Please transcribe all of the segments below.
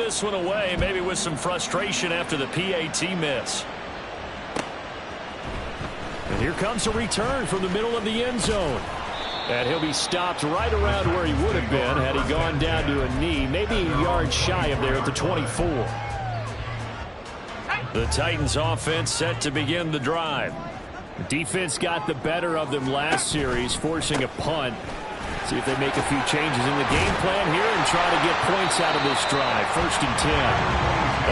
this one away, maybe with some frustration after the PAT miss. And here comes a return from the middle of the end zone. And he'll be stopped right around where he would have been had he gone down to a knee, maybe a yard shy of there at the 24. The Titans offense set to begin the drive. The defense got the better of them last series, forcing a punt. See if they make a few changes in the game plan here and try to get points out of this drive. 1st and 10.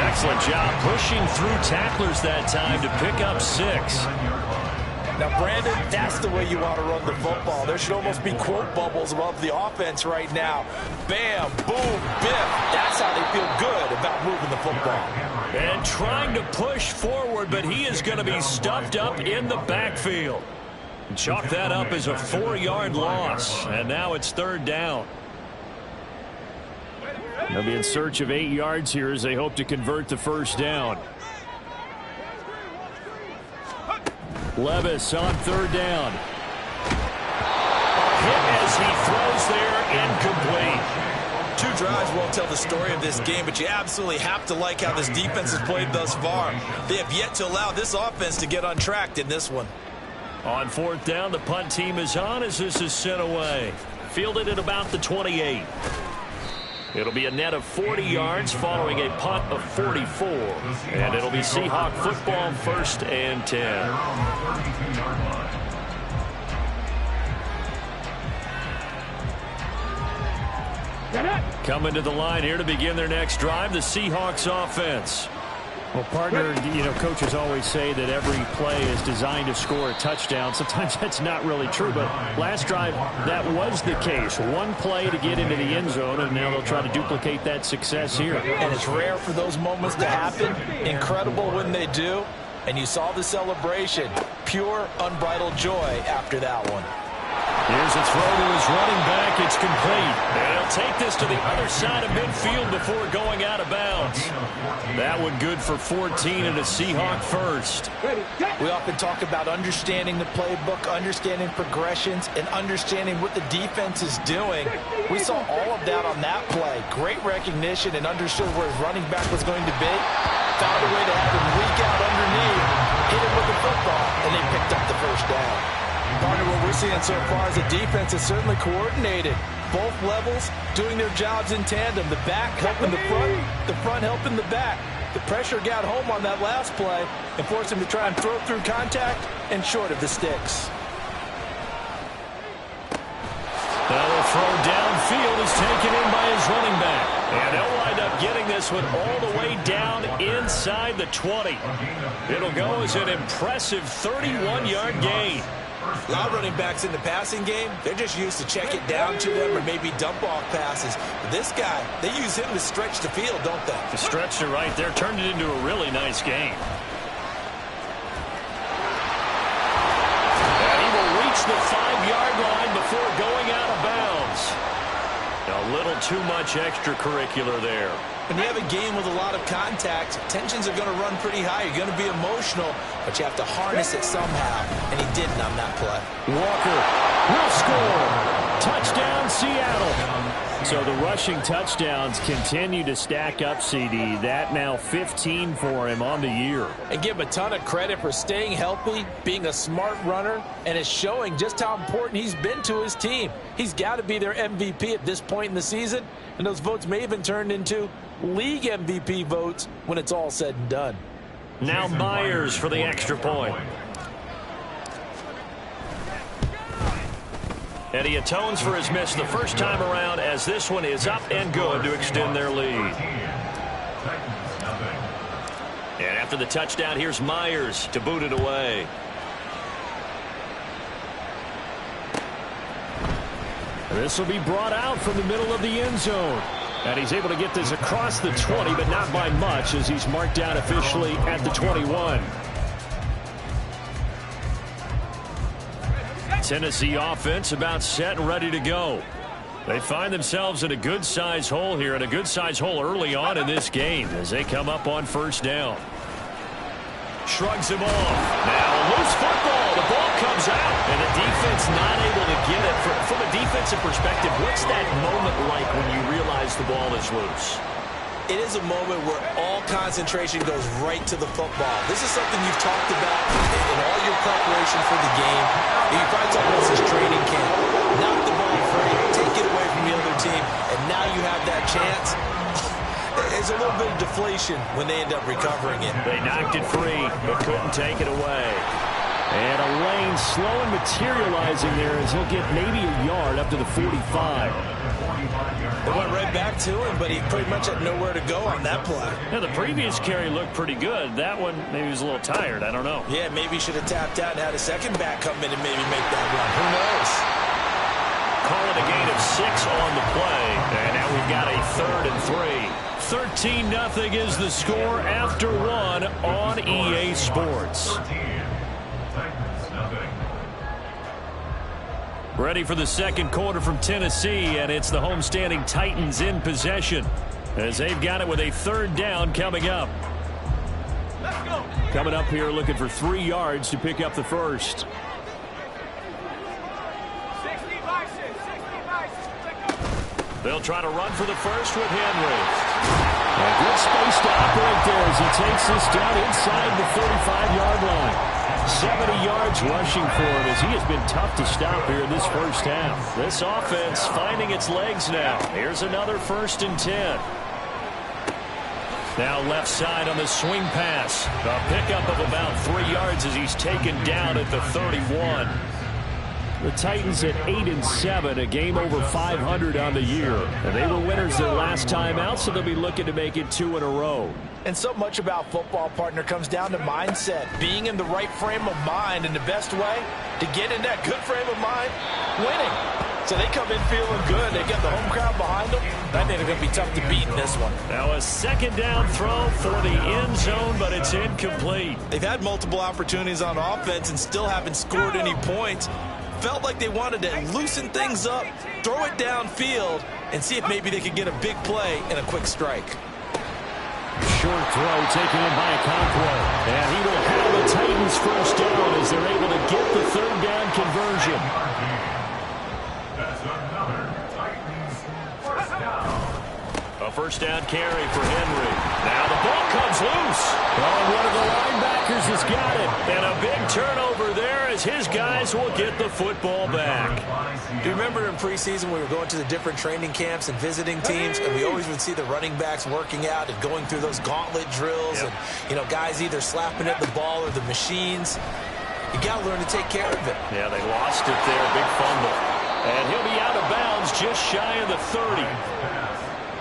Excellent job pushing through tacklers that time to pick up 6. Now, Brandon, that's the way you want to run the football. There should almost be quote bubbles above the offense right now. Bam, boom, biff. That's how they feel good about moving the football. And trying to push forward, but he is going to be stuffed up in the backfield. Chalk that up as a 4-yard loss, and now it's 3rd down. They'll be in search of 8 yards here as they hope to convert the 1st down. Levis on 3rd down. Hit as he throws there, incomplete. 2 drives won't tell the story of this game, but you absolutely have to like how this defense has played thus far. They have yet to allow this offense to get untracked in this one. On 4th down, the punt team is on as this is sent away. Fielded at about the 28. It'll be a net of 40 yards following a punt of 44. And it'll be Seahawk football, 1st and 10. Coming to the line here to begin their next drive, the Seahawks offense. Well, partner, coaches always say that every play is designed to score a touchdown. Sometimes that's not really true, but last drive, that was the case. One play to get into the end zone, and now they'll try to duplicate that success here. And it's rare for those moments to happen. Incredible when they do. And you saw the celebration. Pure, unbridled joy after that one. Here's a throw to his running back. It's complete. And he'll take this to the other side of midfield before going out of bounds. That one good for 14 and a Seahawk 1st. We often talk about understanding the playbook, understanding progressions, and understanding what the defense is doing. We saw all of that on that play. Great recognition and understood where his running back was going to be. Found a way to have him leak out underneath, hit him with the football, and they picked up the 1st down. Partner, what we're seeing so far is the defense is certainly coordinated. Both levels doing their jobs in tandem. The back helping the front helping the back. The pressure got home on that last play and forced him to try and throw through contact and short of the sticks. Now the throw downfield is taken in by his running back. And they'll wind up getting this one all the way down inside the 20. It'll go as an impressive 31-yard gain. A lot of running backs in the passing game, they're just used to check it down to them or maybe dump off passes. But this guy, they use him to stretch the field, don't they? The stretcher right there turned it into a really nice game. And he will reach the 5-yard line before going out of bounds. A little too much extracurricular there. When you have a game with a lot of contact, tensions are going to run pretty high. You're going to be emotional, but you have to harness it somehow, and he didn't on that play. Walker will score. Touchdown, Seattle. So the rushing touchdowns continue to stack up, CD. That now 15 for him on the year. And give him a ton of credit for staying healthy, being a smart runner, and it's showing just how important he's been to his team. He's got to be their MVP at this point in the season, and those votes may even turn into league MVP votes when it's all said and done. Now Myers for the extra point. And he atones for his miss the first time around as this one is up and good to extend their lead. And after the touchdown, here's Myers to boot it away. This will be brought out from the middle of the end zone. And he's able to get this across the 20, but not by much as he's marked down officially at the 21. Tennessee offense about set and ready to go. They find themselves in a good-sized hole here, and a good-sized hole early on in this game as they come up on first down. Shrugs him off. Now a loose football. The ball comes out, and the defense not able to get it. From a defensive perspective, what's that moment like when you realize the ball is loose? it is a moment where all concentration goes right to the football. This is something you've talked about in all your preparation for the game. You probably talked about this training camp. Knock the ball free, take it away from the other team, and now you have that chance. There's a little bit of deflation when they end up recovering it. They knocked it free, but couldn't take it away. And a lane slow and materializing there as he'll get maybe a yard up to the 45. They went right back to him, but he pretty much had nowhere to go on that play. Now, the previous carry looked pretty good. That one, maybe he was a little tired. I don't know. Yeah, maybe he should have tapped out and had a second back come in and maybe make that run. Who knows? Call it a gain of 6 on the play. And now we've got a 3rd and 3. 13-0 is the score after 1 on EA Sports. Ready for the second quarter from Tennessee, and it's the homestanding Titans in possession as they've got it with a 3rd down coming up. Coming up here looking for 3 yards to pick up the first. They'll try to run for the first with Henry. A good space to operate there as he takes this down inside the 35-yard line. 70 yards rushing for him as he has been tough to stop here in this first half. This offense finding its legs now. Here's another 1st and 10. Now left side on the swing pass. A pickup of about 3 yards as he's taken down at the 31. The Titans at 8-7, a game over 500 on the year. And they were winners their last time out, so they'll be looking to make it 2 in a row. And so much about football, partner, comes down to mindset. Being in the right frame of mind, and the best way to get in that good frame of mind, winning. So they come in feeling good. They get the home crowd behind them. I think they're going to be tough to beat in this one. Now a 2nd down throw for the end zone, but it's incomplete. They've had multiple opportunities on offense and still haven't scored any points. Felt like they wanted to loosen things up, throw it downfield, and see if maybe they could get a big play and a quick strike. Short throw taken in by Okonkwo. And he will have the Titans first down as they're able to get the 3rd down conversion. A first down carry for Henry. Now the ball comes loose. Oh, one of the linebackers has got it. And a big turnover there as his guys will get the football back. Do you remember in preseason we were going to the different training camps and visiting teams, and we always would see the running backs working out and going through those gauntlet drills, and, you know, guys either slapping at the ball or the machines. You got to learn to take care of it. Yeah, they lost it there. Big fumble. And he'll be out of bounds just shy of the 30.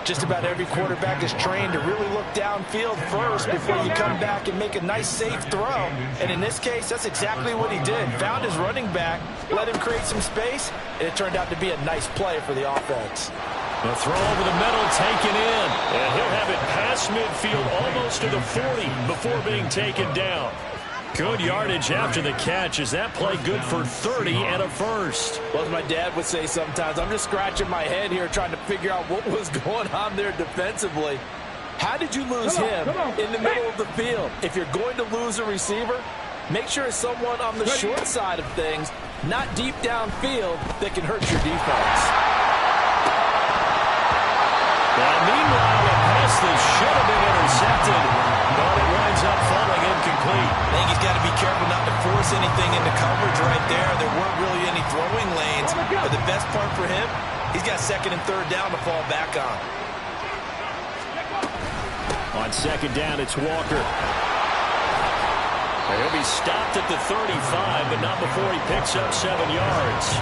Just about every quarterback is trained to really look downfield first before you come back and make a nice, safe throw. And in this case, that's exactly what he did. Found his running back, let him create some space, and it turned out to be a nice play for the offense. The throw over the middle taken in. And he'll have it past midfield almost to the 40 before being taken down. Good yardage after the catch. Is that play good for 30 and a first? Well, as my dad would say sometimes, I'm just scratching my head here trying to figure out what was going on there defensively. How did you lose him in the middle of the field? If you're going to lose a receiver, make sure it's someone on the short side of things, not deep downfield, that can hurt your defense. Now, meanwhile, a pass that should have been intercepted, but it winds up falling incomplete. I think he's got to be careful not to force anything into coverage right there. There weren't really any throwing lanes, but the best part for him, he's got 2nd and 3rd down to fall back on. On 2nd down, it's Walker. And he'll be stopped at the 35, but not before he picks up 7 yards.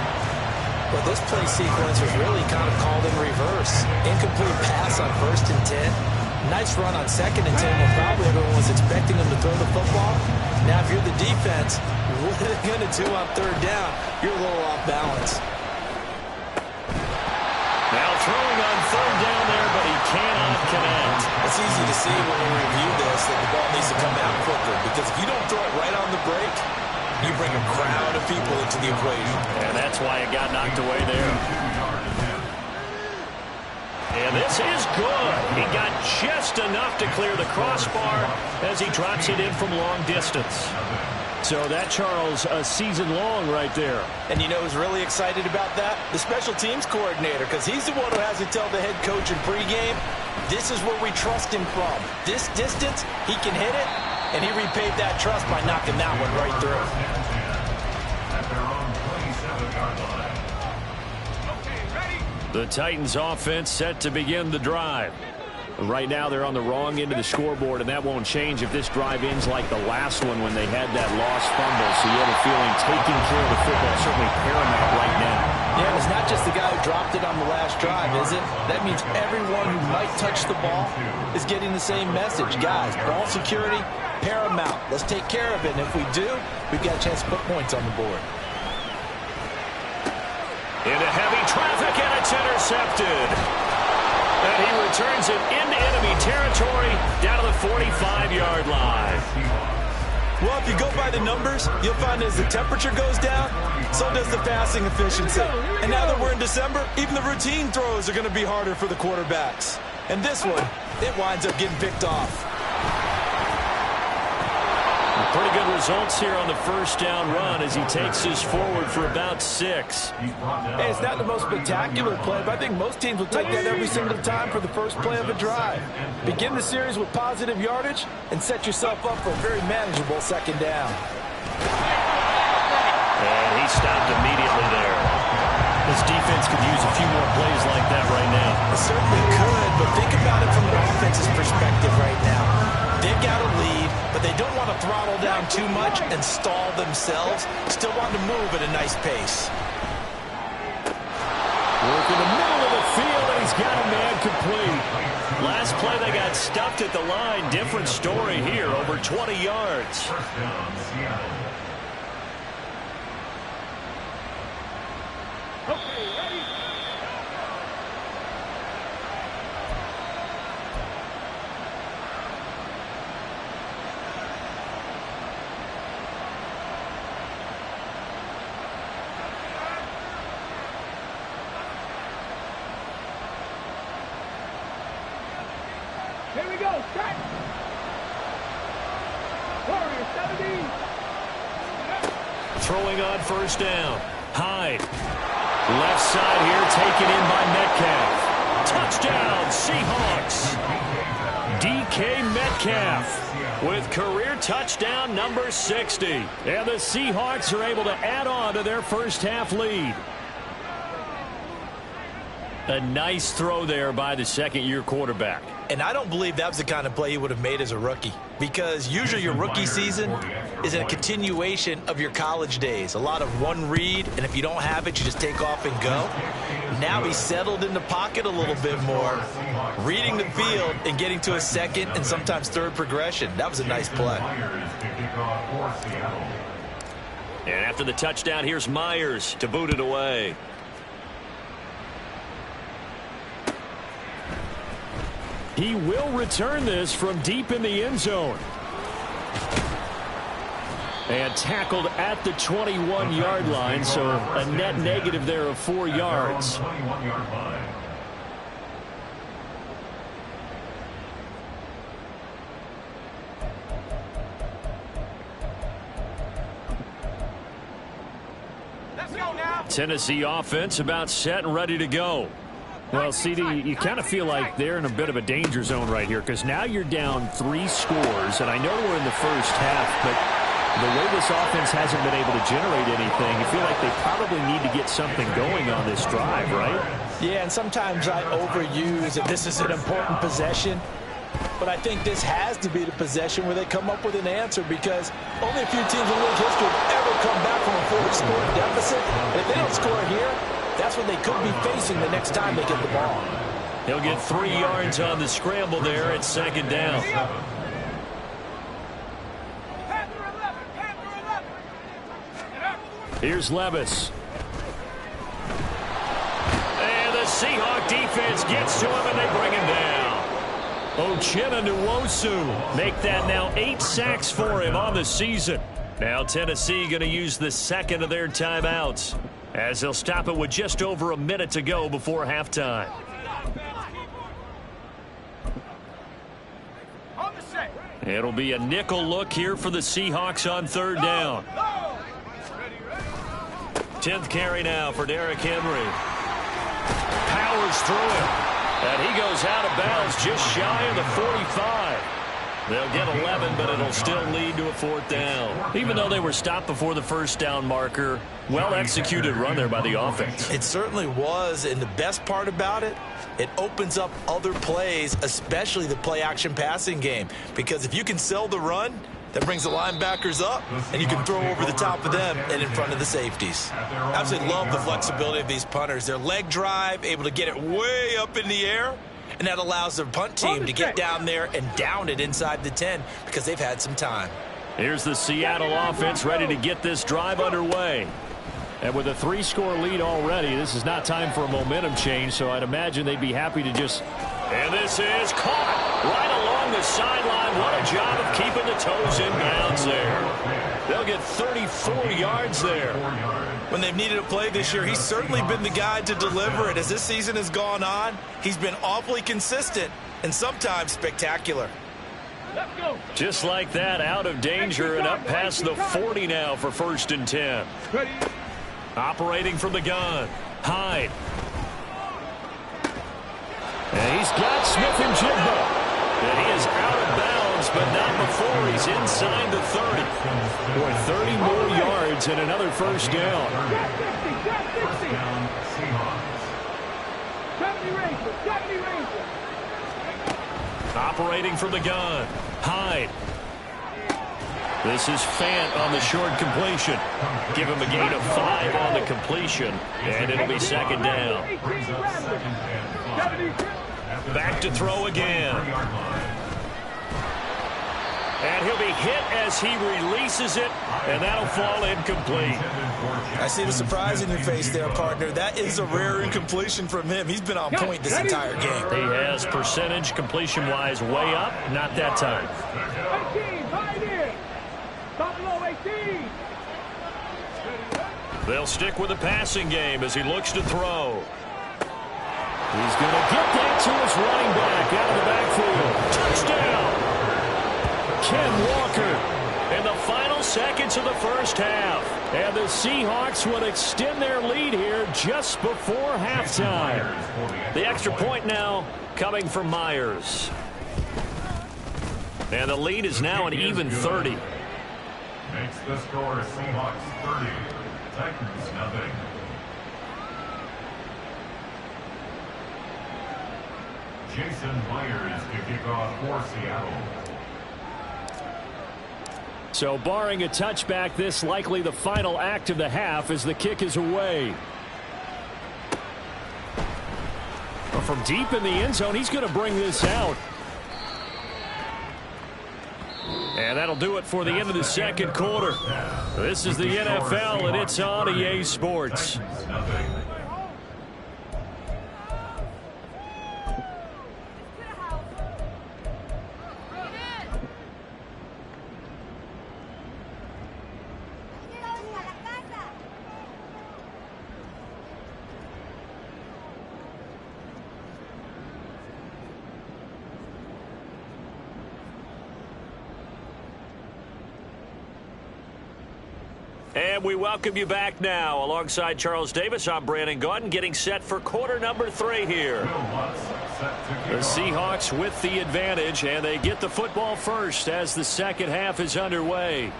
Well, this play sequence was really kind of called in reverse. Incomplete pass on 1st and 10. Nice run on 2nd and 10 when probably everyone was expecting him to throw the football. Now, if you're the defense, what are they going to do on 3rd down? You're a little off balance. Now throwing on 3rd down there, but he cannot connect. It's easy to see when we review this that the ball needs to come out quicker, because if you don't throw it right on the break, you bring a crowd of people into the equation. And that's why it got knocked away there. And this is good. He got just enough to clear the crossbar as he drops it in from long distance. So that, Charles, a season long right there. And you know who's really excited about that? The special teams coordinator, because he's the one who has to tell the head coach in pregame, this is where we trust him from. This distance, he can hit it, and he repaid that trust by knocking that one right through. The Titans offense set to begin the drive. Right now they're on the wrong end of the scoreboard, and that won't change if this drive ends like the last one when they had that lost fumble. So you have a feeling taking care of the football is certainly paramount right now. Yeah, and it's not just the guy who dropped it on the last drive, is it? That means everyone who might touch the ball is getting the same message. Guys, ball security, paramount. Let's take care of it, and if we do, we've got a chance to put points on the board. Into heavy traffic, and it's intercepted. And he returns it into enemy territory down to the 45-yard line. Well, if you go by the numbers, you'll find as the temperature goes down, so does the passing efficiency. And now that we're in December, even the routine throws are going to be harder for the quarterbacks. And this one, it winds up getting picked off. Pretty good results here on the first down run as he takes us forward for about 6. Hey, it's not the most spectacular play, but I think most teams will take that every single time for the first play of a drive. Begin the series with positive yardage and set yourself up for a very manageable second down. And he stopped immediately there. This defense could use a few more plays like that right now. It certainly could, but think about it from an offense's perspective right now. They've got a lead, but they don't want to throttle down too much and stall themselves. Still want to move at a nice pace. Work in the middle of the field, and he's got a man complete. Last play, they got stuffed at the line. Different story here, over 20 yards. Here we go, set! Warrior 17! Throwing on first down. Hyde. Left side here, taken in by Metcalf. Touchdown, Seahawks. DK Metcalf with career touchdown number 60. And the Seahawks are able to add on to their first half lead. A nice throw there by the second-year quarterback. And I don't believe that was the kind of play he would have made as a rookie, because usually your rookie season is a continuation of your college days. A lot of one read, and if you don't have it, you just take off and go. Now he's settled in the pocket a little bit more, reading the field and getting to a second and sometimes third progression. That was a nice play. And after the touchdown, here's Myers to boot it away. He will return this from deep in the end zone. And tackled at the 21-yard line, so a net negative there of 4 yards. Let's go now! Tennessee offense about set and ready to go. Well, CD, you kind of feel like they're in a bit of a danger zone right here, because now you're down 3 scores, and I know we're in the first half, but the way this offense hasn't been able to generate anything, you feel like they probably need to get something going on this drive, right? Yeah, and sometimes I overuse that this is an important possession, but I think this has to be the possession where they come up with an answer, because only a few teams in league history have ever come back from a 4-score deficit, and if they don't score here, that's what they could be facing the next time they get the ball. He'll get 3 yards on the scramble there at second down. Here's Levis. And the Seahawk defense gets to him, and they bring him down. Uchenna Nwosu make that now 8 sacks for him on the season. Now Tennessee going to use the second of their timeouts, as they'll stop it with just over a minute to go before halftime. It'll be a nickel look here for the Seahawks on third down. 10th carry now for Derrick Henry. Powers through him. And he goes out of bounds just shy of the 45. They'll get 11, but it'll still lead to a fourth down. Even though they were stopped before the first down marker, well-executed run there by the offense. It certainly was, and the best part about it, it opens up other plays, especially the play-action passing game. Because if you can sell the run, that brings the linebackers up, and you can throw over the top of them and in front of the safeties. Absolutely love the flexibility of these punters. Their leg drive, able to get it way up in the air, and that allows their punt team to get down there and down it inside the 10 because they've had some time. Here's the Seattle offense ready to get this drive underway. And with a 3-score lead already, this is not time for a momentum change, so I'd imagine they'd be happy to just... And this is caught right along the sideline. What a job of keeping the toes in bounds there. They'll get 34 yards there. When they've needed a play this year, he's certainly been the guy to deliver it. As this season has gone on, he's been awfully consistent and sometimes spectacular. Just like that, out of danger and up past the 40 now for 1st and 10. Operating from the gun, Hyde. And he's got Smith and Jigba. And he is out of bounds, but not before he's inside the 30. Boy, 30 more yards and another first down. Operating from the gun, Hyde. This is Fant on the short completion. Give him a gain of 5 on the completion, and it'll be 2nd down. Back to throw again. And he'll be hit as he releases it, and that'll fall incomplete. I see the surprise in your face there, partner. That is a rare incompletion from him. He's been on point this entire game. He has percentage completion-wise way up, not that time. 18, right here. Top low 18. They'll stick with the passing game as he looks to throw. He's going to get that to his running back out of the backfield. Touchdown! Ken Walker in the final seconds of the first half. And the Seahawks would extend their lead here just before halftime. The extra point now coming from Myers. And the lead is now an even 30. Makes the score Seahawks 30, Titans nothing. Jason Myers to kick off for Seattle. So barring a touchback, this likely the final act of the half as the kick is away. But from deep in the end zone, he's going to bring this out. And that'll do it for the end of the second quarter. This is the NFL, and it's on EA Sports. And we welcome you back now. Alongside Charles Davis, I'm Brandon Gaudin, getting set for quarter number 3 here. The Seahawks with the advantage, and they get the football first as the second half is underway.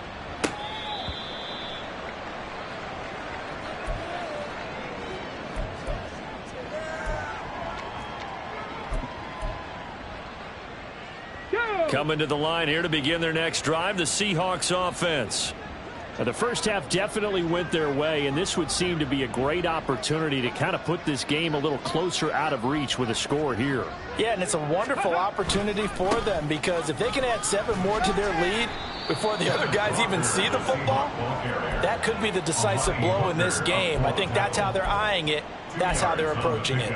Coming to the line here to begin their next drive, the Seahawks offense. Now, the first half definitely went their way, and this would seem to be a great opportunity to kind of put this game a little closer out of reach with a score here. Yeah, and it's a wonderful opportunity for them because if they can add 7 more to their lead before the other guys even see the football, that could be the decisive blow in this game. I think that's how they're eyeing it. That's how they're approaching it.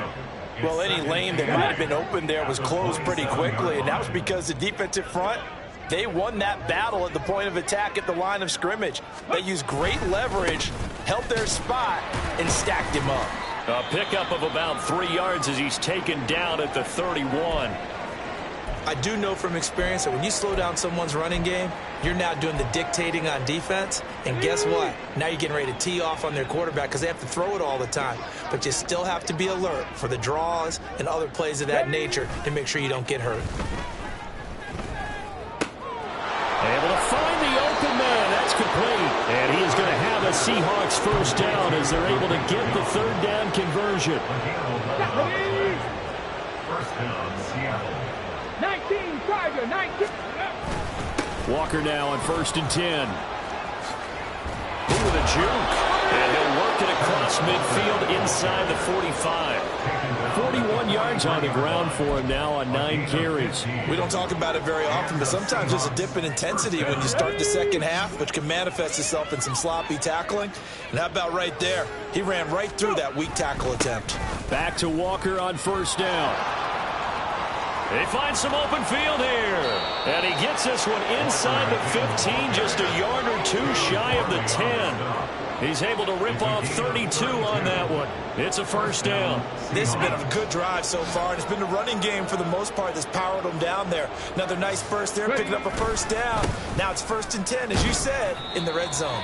Well, any lane that might have been open there was closed pretty quickly, and that was because the defensive front, they won that battle at the point of attack at the line of scrimmage. They used great leverage, held their spot, and stacked him up. A pickup of about 3 yards as he's taken down at the 31. I do know from experience that when you slow down someone's running game, you're now doing the dictating on defense. And guess what? Now you're getting ready to tee off on their quarterback because they have to throw it all the time. But you still have to be alert for the draws and other plays of that nature to make sure you don't get hurt. Able to find the open man. That's complete. And he is going to have a Seahawks first down as they're able to get the third down conversion. First down, Seattle. 19, Tiger, 19. Walker now on 1st and 10. With a juke. And he'll work it across midfield inside the 45. 41 yards on the ground for him now on 9 carries. We don't talk about it very often, but sometimes there's a dip in intensity when you start the second half, which can manifest itself in some sloppy tackling. And how about right there? He ran right through that weak tackle attempt. Back to Walker on 1st down. He finds some open field here. And he gets this one inside the 15, just a yard or two shy of the 10. He's able to rip off 32 on that one. It's a first down. This has been a good drive so far, and it's been the running game for the most part that's powered them down there. Another nice burst there, picking up a first down. Now it's 1st and 10, as you said, in the red zone.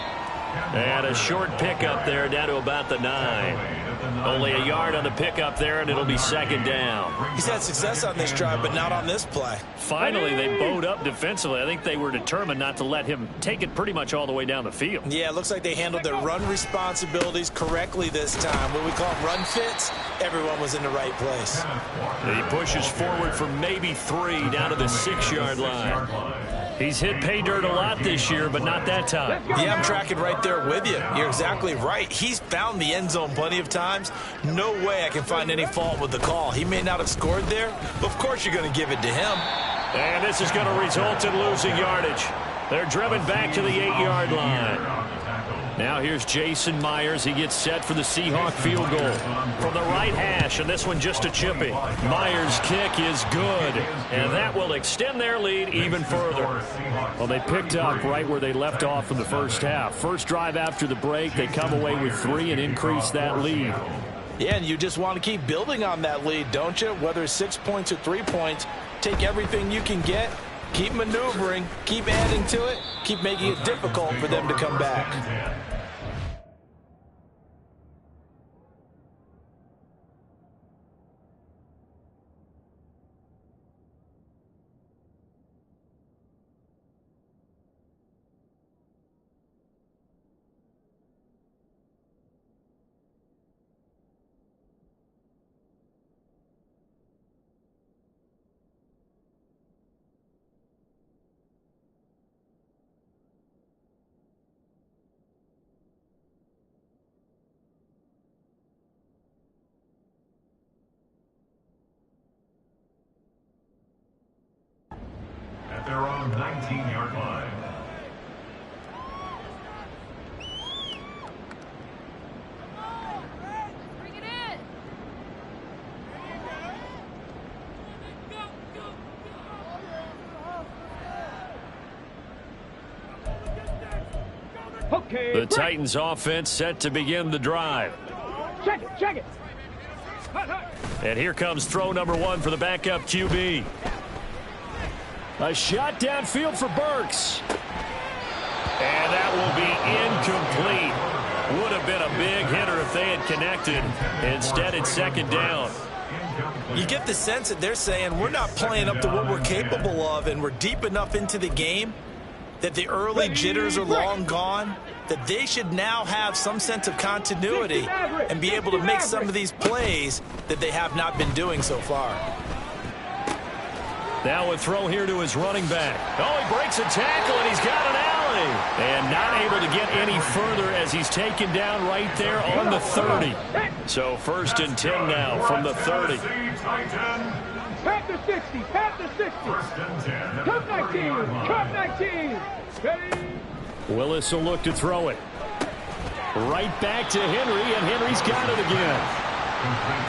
And a short pickup there down to about the 9. Only a yard on the pickup there, and it'll be 2nd down. He's had success on this drive, but not on this play. Finally, they bowed up defensively. I think they were determined not to let him take it pretty much all the way down the field. Yeah, it looks like they handled their run responsibilities correctly this time. What we call run fits, everyone was in the right place. He pushes forward for maybe 3 down to the 6-yard line. He's hit pay dirt a lot this year, but not that time. Yeah, I'm tracking right there with you. You're exactly right. He's found the end zone plenty of times. No way I can find any fault with the call. He may not have scored there, but of course you're going to give it to him. And this is going to result in losing yardage. They're driven back to the 8-yard line. Now here's Jason Myers. He gets set for the Seahawk field goal from the right hash, and this one just a chippy. Myers' kick is good, and that will extend their lead even further. Well, they picked up right where they left off in the first half. First drive after the break, they come away with 3 and increase that lead. Yeah, and you just want to keep building on that lead, don't you? Whether it's 6 points or 3 points, take everything you can get, keep maneuvering, keep adding to it, keep making it difficult for them to come back. At their own 19-yard line. Bring it in. Okay. The Titans offense set to begin the drive. Check it, check it. And here comes throw number 1 for the backup QB. A shot downfield for Burks. And that will be incomplete. Would have been a big hitter if they had connected. Instead, it's 2nd down. You get the sense that they're saying we're not playing up to what we're capable of, and we're deep enough into the game that the early jitters are long gone, that they should now have some sense of continuity and be able to make some of these plays that they have not been doing so far. Now a throw here to his running back. Oh, he breaks a tackle, and he's got an alley. And not able to get any further as he's taken down right there on the 30. So 1st and 10 now from the 30. Pat the 60, pat the 60. Cut 19, cut 19. Ready? Willis will look to throw it. Right back to Henry, and Henry's got it again.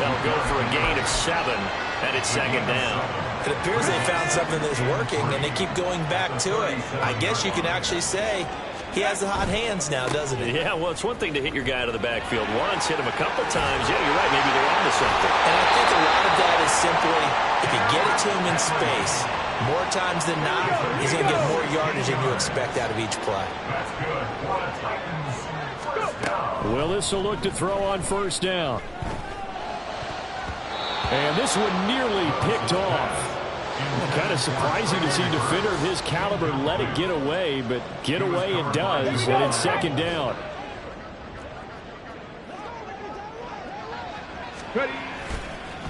They'll go for a gain of 7, and it's 2nd down. It appears they found something that's working, and they keep going back to it. I guess you can actually say he has the hot hands now, doesn't he? Yeah, well, it's one thing to hit your guy out of the backfield once, hit him a couple times. Yeah, you're right. Maybe they're onto something. And I think a lot of that is simply if you get it to him in space, More times than not, he's going to get more yardage than you expect out of each play. That's good for the Titans. First down. Willis will look to throw on first down. And this one nearly picked off. Kind of surprising to see a defender of his caliber let it get away, but get away it does, and it's second down.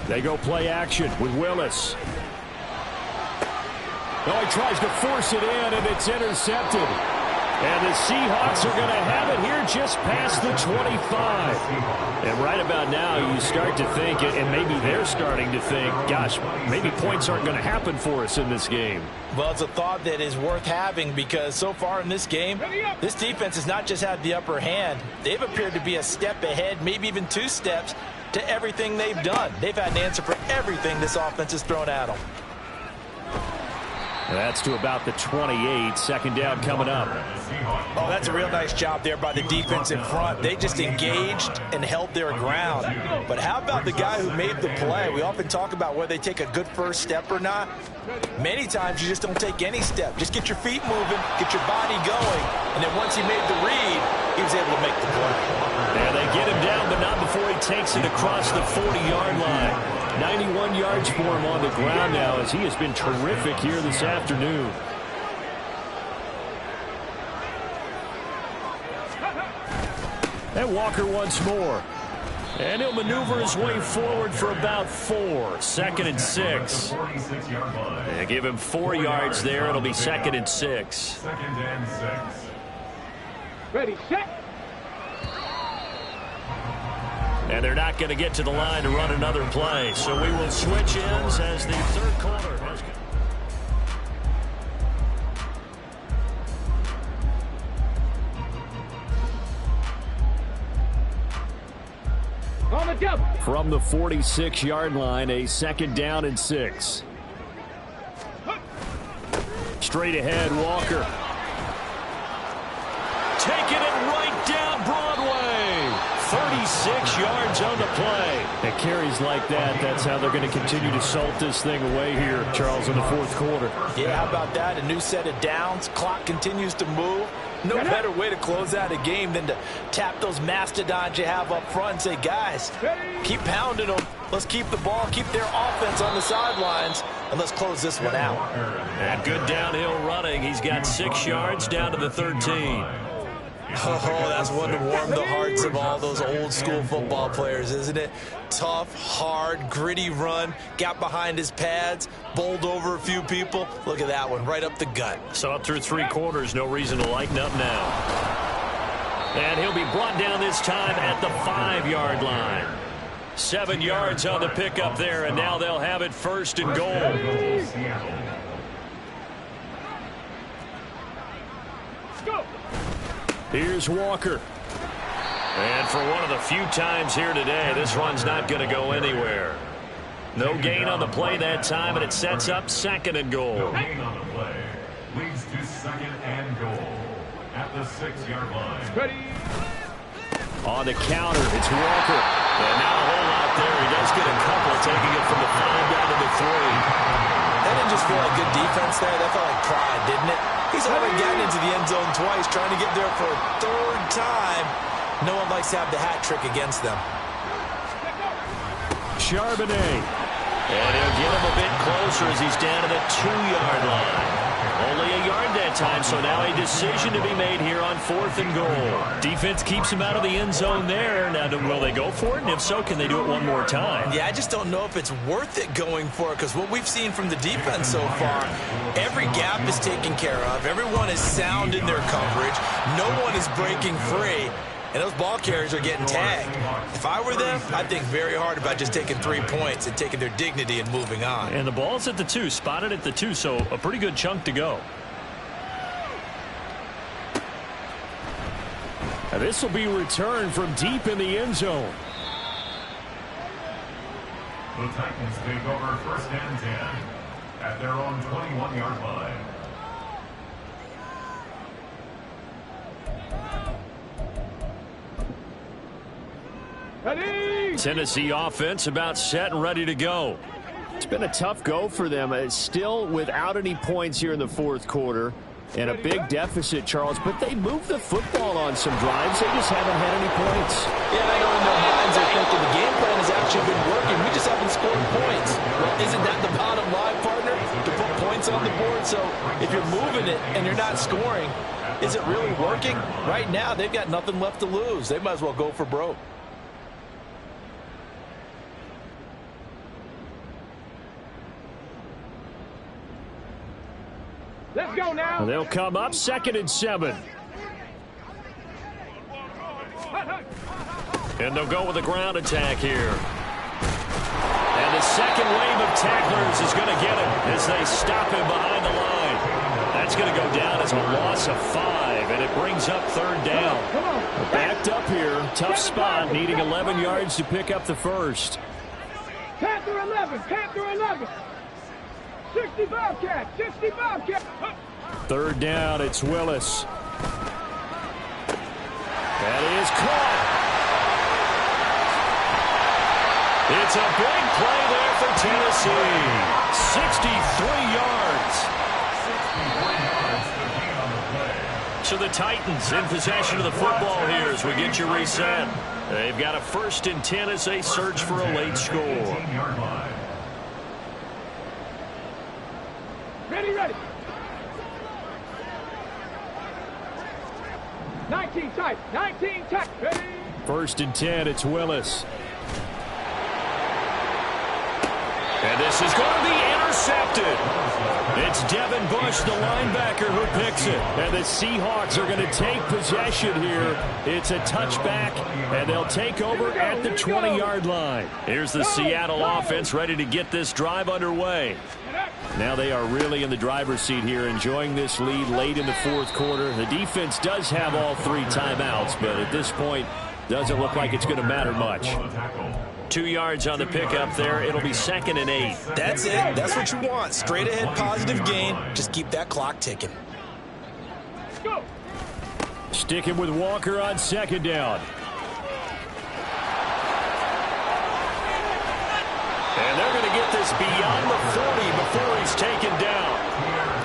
They go play action with Willis. Oh, he tries to force it in, and it's intercepted. And the Seahawks are going to have it here just past the 25. And right about now, you start to think, and maybe they're starting to think, gosh, maybe points aren't going to happen for us in this game. Well, it's a thought that is worth having because so far in this game, this defense has not just had the upper hand. They've appeared to be a step ahead, maybe even 2 steps to everything they've done. They've had an answer for everything this offense has thrown at them. That's to about the 28. Second down coming up. Oh, that's a real nice job there by the defense in front. They just engaged and held their ground. But how about the guy who made the play? We often talk about whether they take a good first step or not. Many times you just don't take any step. Just get your feet moving, get your body going, and then once he made the read, he was able to make the play. And they get him down, but not before he takes it across the 40-yard line. 91 yards for him on the ground now as he has been terrific here this afternoon. And Walker once more. And he'll maneuver his way forward for about 4. Second and 6. They give him 4 yards there. It'll be second and 6. Second and 6. Ready, set. And they're not going to get to the line to run another play. So we will switch ends as the third quarter has On the double. from the 46-yard line, a second down and 6. Straight ahead, Walker. Taking it right down Broadway. 36 yards on the play. It carries like that. That's how they're going to continue to salt this thing away here, Charles, in the fourth quarter. Yeah, how about that? A new set of downs. Clock continues to move. No better way to close out a game than to tap those mastodons you have up front and say, guys, keep pounding them. Let's keep the ball, keep their offense on the sidelines, and let's close this one out. And good downhill running. He's got 6 yards down to the 13. Oh, that's one to warm the hearts of all those old school football players, isn't it? Tough, hard, gritty run, got behind his pads, bowled over a few people. Look at that one, right up the gut. So up through 3 quarters, no reason to lighten up now. And he'll be brought down this time at the 5-yard line. 7 yards on the pickup there, and now they'll have it first and goal. Here's Walker. And for one of the few times here today, this one's not going to go anywhere. No gain on the play that time, and it sets up second and goal. No gain on the play. Leads to second and goal at the 6-yard line. Ready. On the counter, it's Walker. And now a whole lot there. He does get a couple, taking it from the 5 down to the 3. That didn't just feel like good defense there. That felt like pride, didn't it? He's already gotten into the end zone twice, trying to get there for a 3rd time. No one likes to have the hat trick against them. Charbonnet. And he'll get him a bit closer as he's down to the 2-yard line. Only a yard that time, so now a decision to be made here on 4th and goal. Defense keeps him out of the end zone there. Now, will they go for it? And if so, can they do it one more time? Yeah, I just don't know if it's worth it going for it because what we've seen from the defense so far, every gap is taken care of. Everyone is sound in their coverage. No one is breaking free. And those ball carriers are getting tagged. If I were them, I'd think very hard about just taking 3 points and taking their dignity and moving on. And the ball's at the 2, spotted at the 2, so a pretty good chunk to go. And this will be returned from deep in the end zone. The Titans take over 1st and 10 at their own 21-yard line. Ready. Tennessee offense about set and ready to go. It's been a tough go for them. It's still without any points here in the fourth quarter. And a big deficit, Charles, but they moved the football on some drives. They just haven't had any points. Yeah, I know in their minds they're thinking the game plan has actually been working. We just haven't scored points. Well, isn't that the bottom line, partner? To put points on the board? So if you're moving it and you're not scoring, is it really working? Right now, they've got nothing left to lose. They might as well go for broke. Let's go now. They'll come up 2nd and 7. And they'll go with a ground attack here. And the second wave of tacklers is going to get him as they stop him behind the line. That's going to go down as a loss of 5, and it brings up 3rd down. Backed up here, tough spot, needing 11 yards to pick up the first. Panther 11, Panther 11. 65 cat, 65 cat. 3rd down, it's Willis. That is caught. It's a big play there for Tennessee. 63 yards. So the Titans in possession of the football here as we get you reset. They've got a 1st and 10 as they search for a late score. Ready, ready. 19 tight, 19 tight. Ready. 1st and 10, it's Willis. And this is going to be intercepted. It's Devin Bush, the linebacker, who picks it. And the Seahawks are going to take possession here. It's a touchback, and they'll take over at the 20-yard line. Here's the Seattle offense ready to get this drive underway. Now they are really in the driver's seat here, enjoying this lead late in the fourth quarter. The defense does have all 3 timeouts, but at this point, doesn't look like it's going to matter much. 2 yards on the pickup there. It'll be 2nd and 8. That's it. That's what you want. Straight ahead positive gain. Just keep that clock ticking. Go. Sticking with Walker on 2nd down. And they're going to get this beyond the 40 before he's taken down.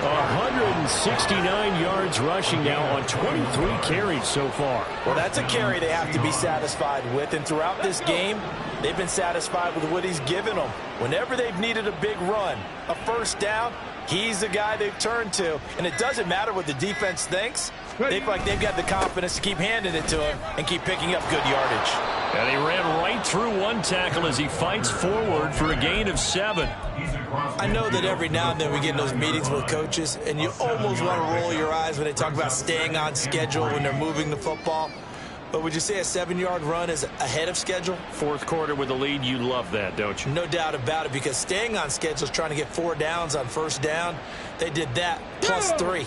169 yards rushing now on 23 carries so far. Well, that's a carry they have to be satisfied with. And throughout this game, they've been satisfied with what he's given them. Whenever they've needed a big run, a 1st down, he's the guy they've turned to. And it doesn't matter what the defense thinks. They feel like they've got the confidence to keep handing it to him and keep picking up good yardage. And he ran right through one tackle as he fights forward for a gain of 7. I know that every now and then we get in those meetings with coaches, and you almost want to roll your eyes when they talk about staying on schedule when they're moving the football. But would you say a 7-yard run is ahead of schedule? Fourth quarter with the lead, you love that, don't you? No doubt about it, because staying on schedule is trying to get 4 downs on 1st down. They did that plus 3.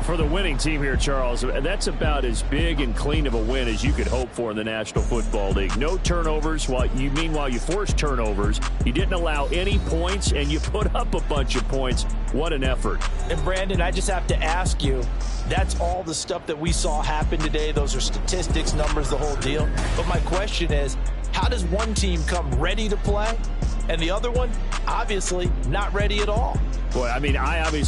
For the winning team here, Charles, that's about as big and clean of a win as you could hope for in the National Football League. No turnovers. Meanwhile, you forced turnovers. You didn't allow any points, and you put up a bunch of points. What an effort. And, Brandon, I just have to ask you, that's all the stuff that we saw happen today. Those are statistics, numbers, the whole deal. But my question is, how does one team come ready to play, and the other one, obviously, not ready at all? Boy, I mean, I obviously